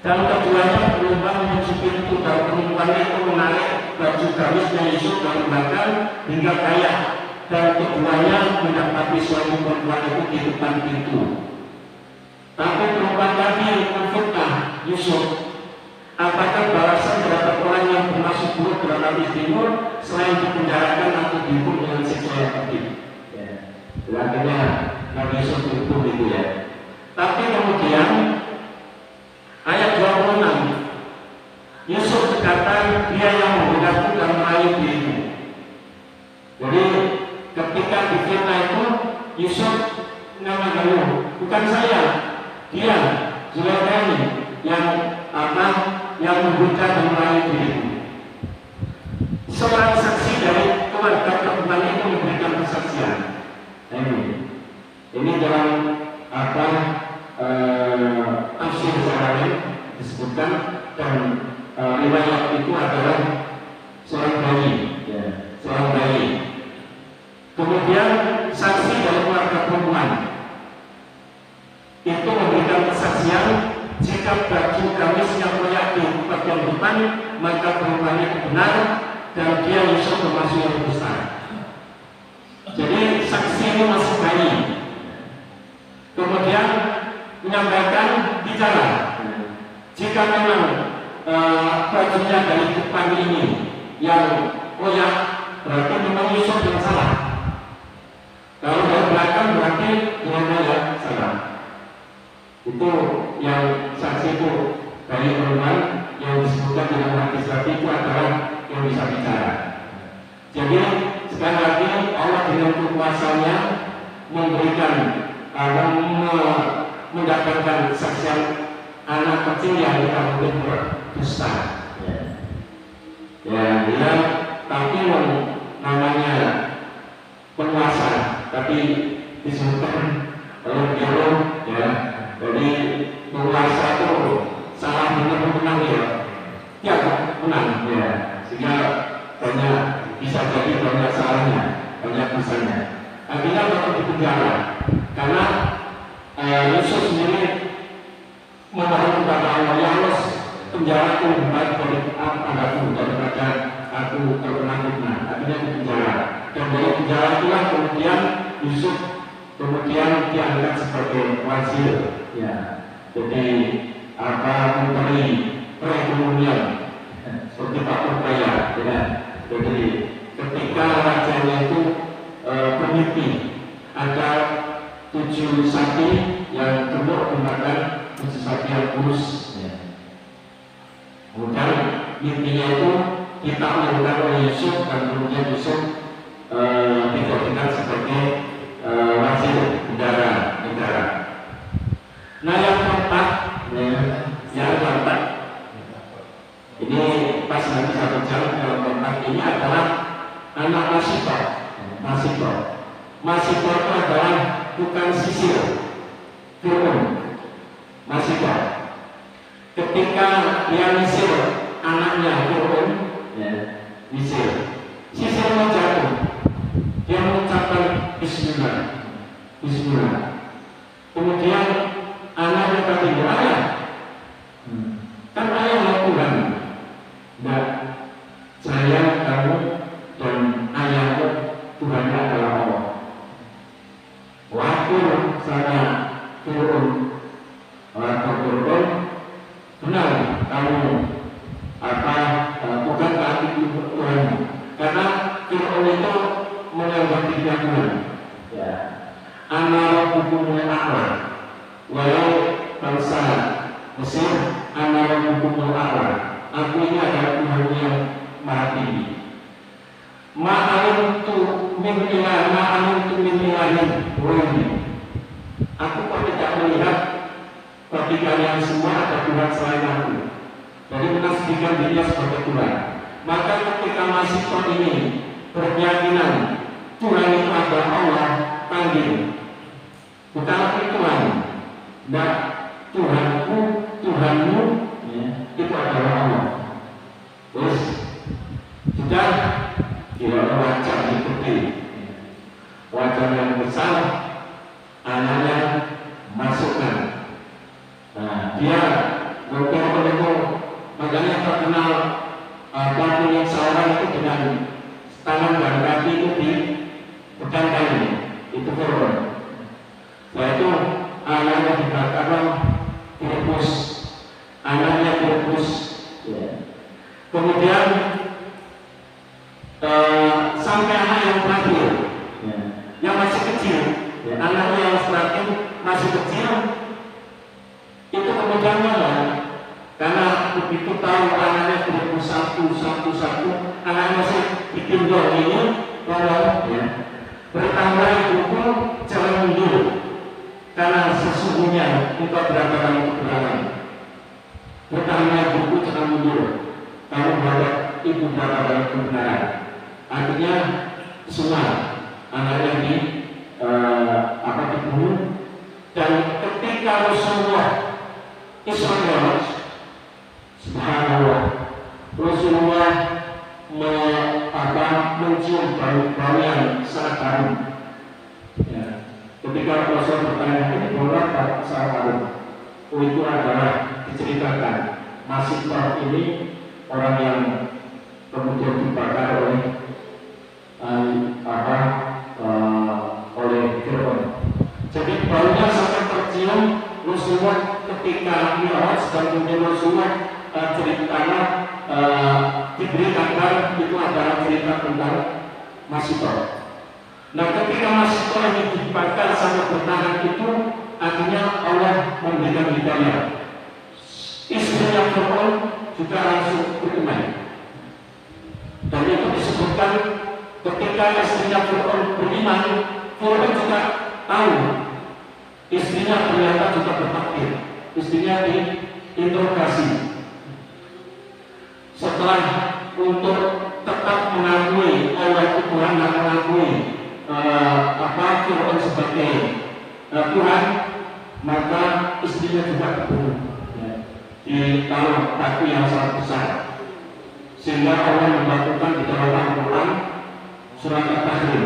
Dan keduanya berubah menuju pintu, dan perempuannya itu menarik baju gamisnya Yusuf dari belakang hingga kayak, dan keduanya mendapati suami perempuan itu di depan pintu. Tapi perempuan tadi memfitnah Yusuf. Apakah balasan terhadap orang yang bermaksud buruk terhadap istrimu selain dipenjarakan atau dihukum dengan siksa yang pedih? Akhirnya Nabi Yusuf itu gitu ya. Tapi kemudian ayat 26, Yusuf berkata, dia yang menggunakan dan merayu dirimu. Jadi ketika difitnah itu, Yusuf mengatakan, bukan saya, dia Zulaikha ini yang menggoda dan merayu dirimu. Seorang saksi dari keluarga perempuan itu memberikan kesaksian. Ini dalam tafsir Sa'di disebutkan, dan riwayat itu adalah seorang bayi. Kemudian saksi dari keluarga perempuan itu memberikan kesaksian, jika baju gamis yang koyak di bagian depan, maka perempuan itu benar dan dia Yusuf termasuk yang besar. Jadi saksi ini masih bayi. Kemudian menyampaikan bicara, jika memang bajunya dari depan ini yang koyak, berarti memang Yusuf yang salah. Kalau dari belakang berarti yang salah. Itu yang saksi itu dari perempuan yang disebutkan dengan hadis tadi itu adalah yang bisa bicara. Jadi sekali lagi Allah dengan kekuasaannya memberikan mendapatkan kesaksian anak kecil yang kita mungkin berdusta. Dia tapi namanya penguasa, tapi disebutkan oleh Gero ya. Jadi penguasa itu salah benar menang ya, menang ya, sehingga banyak bisa jadi banyak salahnya, banyak misalnya. Akhirnya bakal dipenjara karena Yusuf sendiri memohon kepada Allah, ya Allah, penjara itu lebih baik daripada aku terkena fitnah. Akhirnya dipenjara, dan dari penjara itulah kemudian Yusuf kemudian diangkat sebagai wazir ya. Jadi menteri perekonomian seperti Pak Purbaya ya. Jadi ketika rajanya itu bermimpi ada 7 sapi yang gemuk dimakan 7 sapi yang kurus ya. Kemudian mimpinya itu kita melakukan oleh Yusuf, dan kemudian Yusuf dijadikan sebagai wazir negara. Nah yang keempat, ini pas nanti 1 jam. Yang keempat ini adalah anak Masifah itu adalah bukan sisir, turun Masifah. Ketika dia misir anaknya turun, sisir mau jatuh, dia mengucapkan Bismillah. Kemudian anaknya tadi ayah, kan ayah lakukan, nah saya, kamu dan ayahmu Tuhannya adalah Allah. Waktu saya turun benar kamu bukan kaki Tuhanmu, karena Fir'aun itu Ya. Ana rabbukumul a'la. Walau bangsa Mesir, ana rabbukumul a'la. Aku ini adalah Tuhan yang maha tinggi. Ma'alimtu min ilahin. Aku kok tidak melihat bagi kalian semua ada Tuhan selain aku. Jadi menasbihkan dirinya sebagai Tuhan. Maka ketika mahasiswa ini berkeyakinan Tuhan itu adalah Allah, panggil. Bukan lagi Tuhan. Nah, Tuhanku, Tuhanmu, ya, itu adalah Allah. Terus sudah tidak wajah yang gede, wajah yang besar, anaknya masukkan. Nah, dia mengkompor, makanya terkenal pelakunya seorang itu dengan tangan dan kaki itu di pedang kayu, itu Fir'aun. Setelah itu anaknya dibakar, direbus, anaknya direbus. Ya. Kemudian sampai anak yang terakhir, ya, yang masih kecil, ya, anaknya yang terakhir masih kecil, itu kemudian malah karena begitu tahu anaknya direbus satu, anaknya masih digendong ini, kalau ya, bertambah itu jangan mundur, karena sesungguhnya engkau berapa kali kebenaran. Bertambah buku jangan mundur, kamu berapa ibu berapa kali kebenaran. Artinya semua anaknya ini dibunuh, dan ketika Rasulullah Israel, subhanallah, Rasulullah mencium bau yang sangat harum. Ya. Ketika Rasul bertanya, ini bau apa sangat harum? Oh, itu adalah diceritakan Masifah ini orang yang kemudian dibakar oleh oleh Fir'aun. Jadi baunya sangat tercium. Rasulullah ketika Mi'raj dan kemudian Rasulullah ceritanya diberi kabar itu adalah cerita tentang Masifah. Nah, ketika Masifah ini dibakar sangat bertahan itu, akhirnya Allah memberikan hidayah. Istrinya Fir'aun juga langsung beriman. Dan itu disebutkan ketika istrinya Fir'aun beriman, Fir'aun juga tahu istrinya ternyata juga bertakbir. Istrinya diinterogasi. Setelah untuk tetap mengakui Allah itu Tuhan dan mengakui Fir'aun sebagai Tuhan, maka istrinya juga dibunuh, ya, ditaruh batu yang sangat besar, sehingga Allah membantukan di dalam Al-Quran surat At-Tahrim,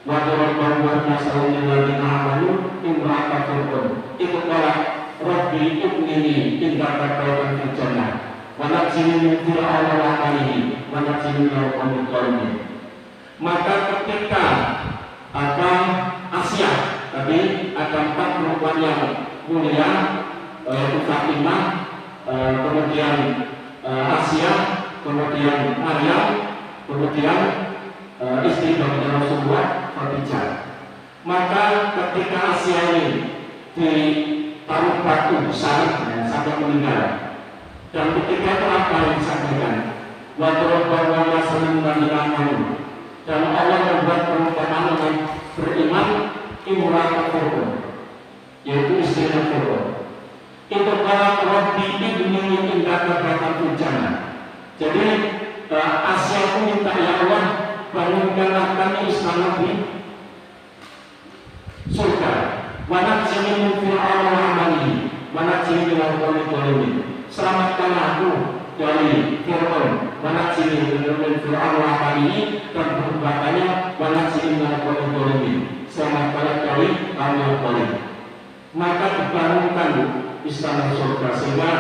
wa darabballahu masalan lil ladzina amanu imra'ata Fir'aun idh qalat rabbi ibnini indaka qawlan fil jannah wa najjini min fir'auna wa 'amalihi wa najjini minal qawmil dhalimin. Maka ketika Asia tadi ada 4 perempuan yang mulia, yaitu Fatimah, kemudian Asia, kemudian Maryam, kemudian istri dari Rasulullah Khadijah. Maka ketika Asia ini ditaruh batu besar sampai meninggal, dan ketika itu apa yang disampaikan? Wa darabballahu masalan lil ladzina amanu, dan Allah membuat perumpamaan yang beriman imra'ata Fir'aun, yaitu istrinya Fir'aun. Itu kalau Rabbi ibnini indaka qawlan jannah. Jadi Asia itu minta, ya Allah, bangunkanlah kami istana di surga. Wa najjini min fir'auna wa 'amalihi wa najjini minal qawmil dhalimin. Selamatkanlah aku dari Fir'aun, wa najjini min fir'auna wa 'amalihi, dan perbuatannya, wa najjini minal qawmil dhalimin. Selamatkanlah dari kaum yang zalim. Maka dibangunkan istana surga, sehingga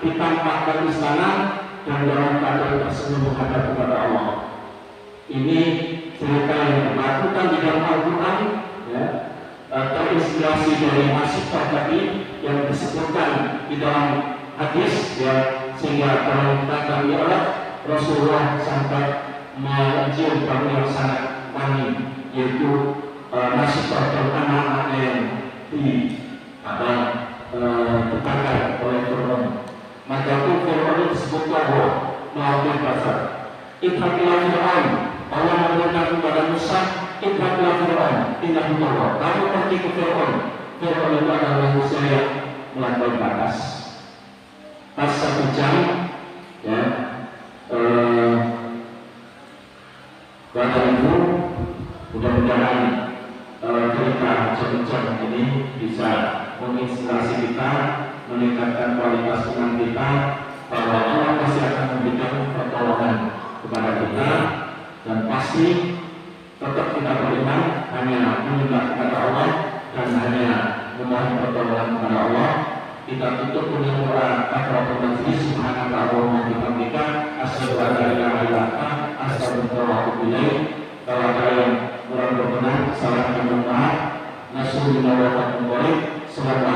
ditampakkan istana dan dalam keadaan tersenyum menghadap kepada Allah. Ini cerita yang dilakukan di dalam Al-Quran, ya, terinspirasi dari Masifah tadi yang disebutkan di dalam hadis, ya, sehingga dalam kata Mi'raj Rasulullah sampai mencium bau yang sangat wangi, yaitu nasib anak-anak yang ditukarkan oleh Fir'aun. Maka Fir'aun disebut bahwa melakukan pasar. Ikhtiar Fir'aun, Allah memerintahkan kepada Musa, ikhtiar Fir'aun, innahu Allah. Kamu pergi ke Fir'aun. Fir'aun itu adalah manusia yang melampaui batas. Pas 1 jam, ya, Bapak Ibu, mudah-mudahan cerita jam-jam ini bisa menginspirasi kita, meningkatkan kualitas iman kita, bahwa Allah pasti akan memberikan pertolongan kepada kita, dan pasti tetap kita beriman hanya menyembah kepada Allah dan hanya memohon pertolongan kepada Allah. Kita tutup dengan doa kafaratul majlis, subhanallah wa bihamdika, asyhadu an la ilaha illa anta, astaghfiruka wa atubu ilaik. Kalau ada yang kurang berkenan, salah kami mohon maaf. Nasallallahu alaihi wa sallam.